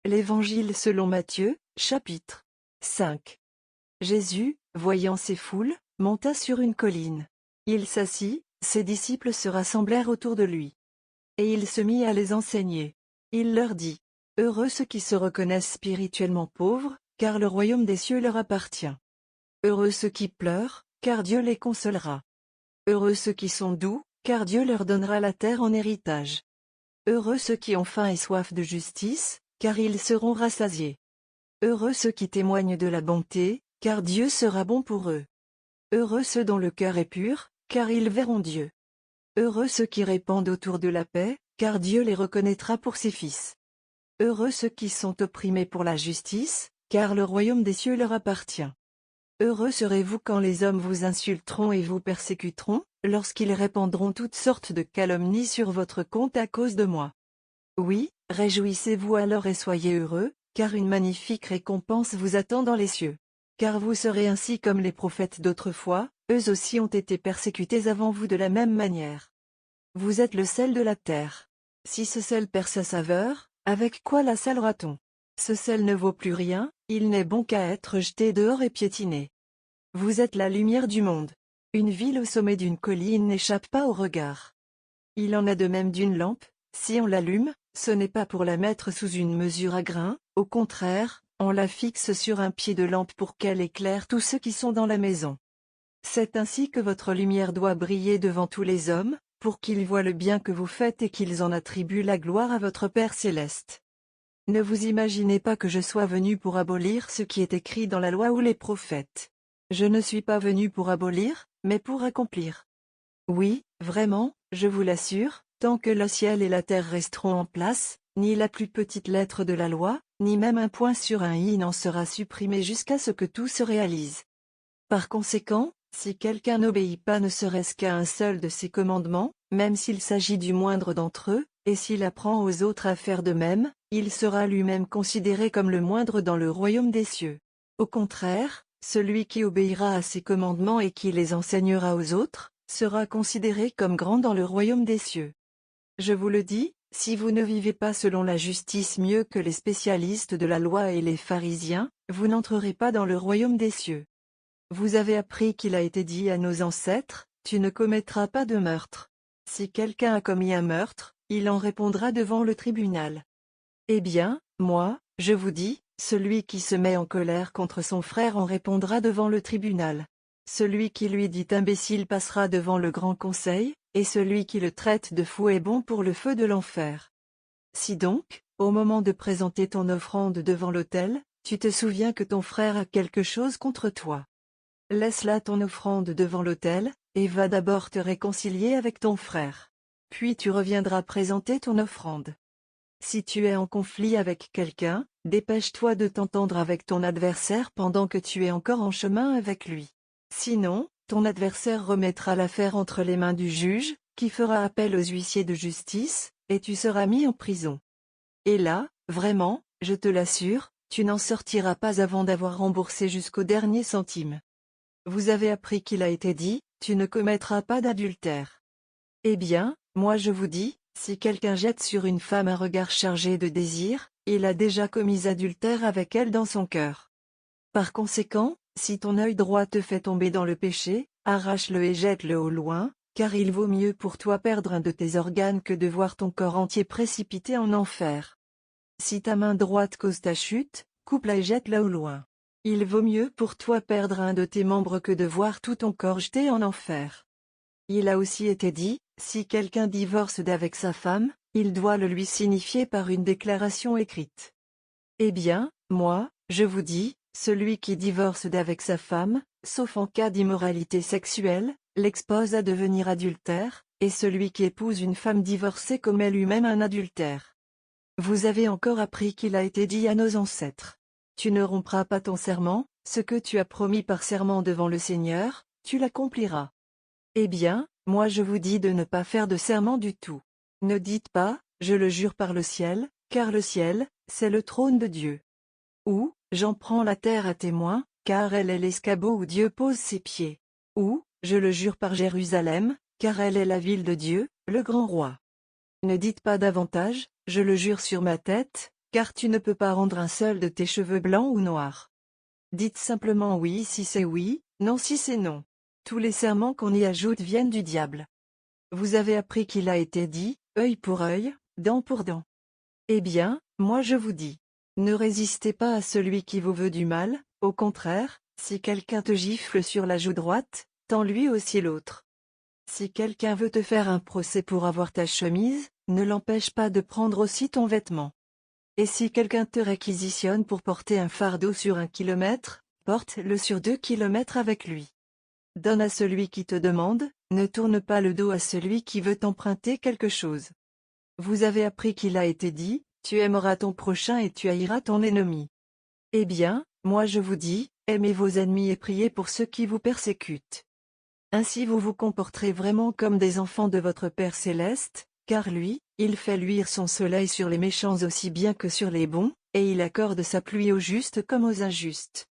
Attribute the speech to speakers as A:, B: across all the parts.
A: L'Évangile selon Matthieu, chapitre 5. Jésus, voyant ces foules, monta sur une colline. Il s'assit, ses disciples se rassemblèrent autour de lui. Et il se mit à les enseigner. Il leur dit: Heureux ceux qui se reconnaissent spirituellement pauvres, car le royaume des cieux leur appartient. Heureux ceux qui pleurent, car Dieu les consolera. Heureux ceux qui sont doux, car Dieu leur donnera la terre en héritage. Heureux ceux qui ont faim et soif de justice, car ils seront rassasiés. Heureux ceux qui témoignent de la bonté, car Dieu sera bon pour eux. Heureux ceux dont le cœur est pur, car ils verront Dieu. Heureux ceux qui répandent autour de la paix, car Dieu les reconnaîtra pour ses fils. Heureux ceux qui sont opprimés pour la justice, car le royaume des cieux leur appartient. Heureux serez-vous quand les hommes vous insulteront et vous persécuteront, lorsqu'ils répandront toutes sortes de calomnies sur votre compte à cause de moi. Oui, réjouissez-vous alors et soyez heureux, car une magnifique récompense vous attend dans les cieux. Car vous serez ainsi comme les prophètes d'autrefois, eux aussi ont été persécutés avant vous de la même manière. Vous êtes le sel de la terre. Si ce sel perd sa saveur, avec quoi la salera-t-on? Ce sel ne vaut plus rien, il n'est bon qu'à être jeté dehors et piétiné. Vous êtes la lumière du monde. Une ville au sommet d'une colline n'échappe pas au regard. Il en a de même d'une lampe, si on l'allume, ce n'est pas pour la mettre sous une mesure à grains, au contraire, on la fixe sur un pied de lampe pour qu'elle éclaire tous ceux qui sont dans la maison. C'est ainsi que votre lumière doit briller devant tous les hommes, pour qu'ils voient le bien que vous faites et qu'ils en attribuent la gloire à votre Père céleste. Ne vous imaginez pas que je sois venu pour abolir ce qui est écrit dans la loi ou les prophètes. Je ne suis pas venu pour abolir, mais pour accomplir. Oui, vraiment, je vous l'assure, tant que le ciel et la terre resteront en place, ni la plus petite lettre de la loi, ni même un point sur un i n'en sera supprimé jusqu'à ce que tout se réalise. Par conséquent, si quelqu'un n'obéit pas ne serait-ce qu'à un seul de ces commandements, même s'il s'agit du moindre d'entre eux, et s'il apprend aux autres à faire de même, il sera lui-même considéré comme le moindre dans le royaume des cieux. Au contraire, celui qui obéira à ces commandements et qui les enseignera aux autres, sera considéré comme grand dans le royaume des cieux. Je vous le dis, si vous ne vivez pas selon la justice mieux que les spécialistes de la loi et les pharisiens, vous n'entrerez pas dans le royaume des cieux. Vous avez appris qu'il a été dit à nos ancêtres, tu ne commettras pas de meurtre. Si quelqu'un a commis un meurtre, il en répondra devant le tribunal. Eh bien, moi, je vous dis, celui qui se met en colère contre son frère en répondra devant le tribunal. Celui qui lui dit imbécile passera devant le grand conseil, et celui qui le traite de fou est bon pour le feu de l'enfer. Si donc, au moment de présenter ton offrande devant l'autel, tu te souviens que ton frère a quelque chose contre toi. Laisse là ton offrande devant l'autel, et va d'abord te réconcilier avec ton frère. Puis tu reviendras présenter ton offrande. Si tu es en conflit avec quelqu'un, dépêche-toi de t'entendre avec ton adversaire pendant que tu es encore en chemin avec lui. Sinon, ton adversaire remettra l'affaire entre les mains du juge, qui fera appel aux huissiers de justice, et tu seras mis en prison. Et là, vraiment, je te l'assure, tu n'en sortiras pas avant d'avoir remboursé jusqu'au dernier centime. Vous avez appris qu'il a été dit, tu ne commettras pas d'adultère. Eh bien, moi je vous dis, si quelqu'un jette sur une femme un regard chargé de désir, il a déjà commis adultère avec elle dans son cœur. Par conséquent, si ton œil droit te fait tomber dans le péché, arrache-le et jette-le au loin, car il vaut mieux pour toi perdre un de tes organes que de voir ton corps entier précipité en enfer. Si ta main droite cause ta chute, coupe-la et jette-la au loin. Il vaut mieux pour toi perdre un de tes membres que de voir tout ton corps jeté en enfer. Il a aussi été dit, si quelqu'un divorce d'avec sa femme, il doit le lui signifier par une déclaration écrite. Eh bien, moi, je vous dis, celui qui divorce d'avec sa femme, sauf en cas d'immoralité sexuelle, l'expose à devenir adultère, et celui qui épouse une femme divorcée commet lui-même un adultère. Vous avez encore appris qu'il a été dit à nos ancêtres. Tu ne rompras pas ton serment, ce que tu as promis par serment devant le Seigneur, tu l'accompliras. Eh bien, moi je vous dis de ne pas faire de serment du tout. Ne dites pas, je le jure par le ciel, car le ciel, c'est le trône de Dieu. Ou, j'en prends la terre à témoin, car elle est l'escabeau où Dieu pose ses pieds. Ou, je le jure par Jérusalem, car elle est la ville de Dieu, le grand roi. Ne dites pas davantage, je le jure sur ma tête, car tu ne peux pas rendre un seul de tes cheveux blancs ou noirs. Dites simplement oui si c'est oui, non si c'est non. Tous les serments qu'on y ajoute viennent du diable. Vous avez appris qu'il a été dit, œil pour œil, dent pour dent. Eh bien, moi je vous dis, ne résistez pas à celui qui vous veut du mal, au contraire, si quelqu'un te gifle sur la joue droite, tends-lui aussi l'autre. Si quelqu'un veut te faire un procès pour avoir ta chemise, ne l'empêche pas de prendre aussi ton vêtement. Et si quelqu'un te réquisitionne pour porter un fardeau sur 1 kilomètre, porte-le sur 2 kilomètres avec lui. Donne à celui qui te demande, ne tourne pas le dos à celui qui veut t'emprunter quelque chose. Vous avez appris qu'il a été dit, tu aimeras ton prochain et tu haïras ton ennemi. Eh bien, moi je vous dis, aimez vos ennemis et priez pour ceux qui vous persécutent. Ainsi vous vous comporterez vraiment comme des enfants de votre Père céleste, car lui, il fait luire son soleil sur les méchants aussi bien que sur les bons, et il accorde sa pluie aux justes comme aux injustes.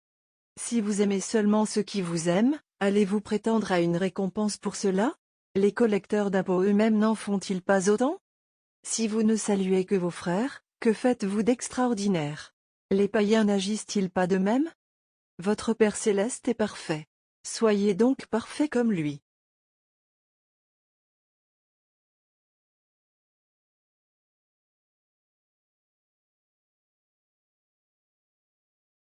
A: Si vous aimez seulement ceux qui vous aiment, allez-vous prétendre à une récompense pour cela? Les collecteurs d'impôts eux-mêmes n'en font-ils pas autant? Si vous ne saluez que vos frères, que faites-vous d'extraordinaire? Les païens n'agissent-ils pas de même? Votre Père céleste est parfait. Soyez donc parfaits comme lui.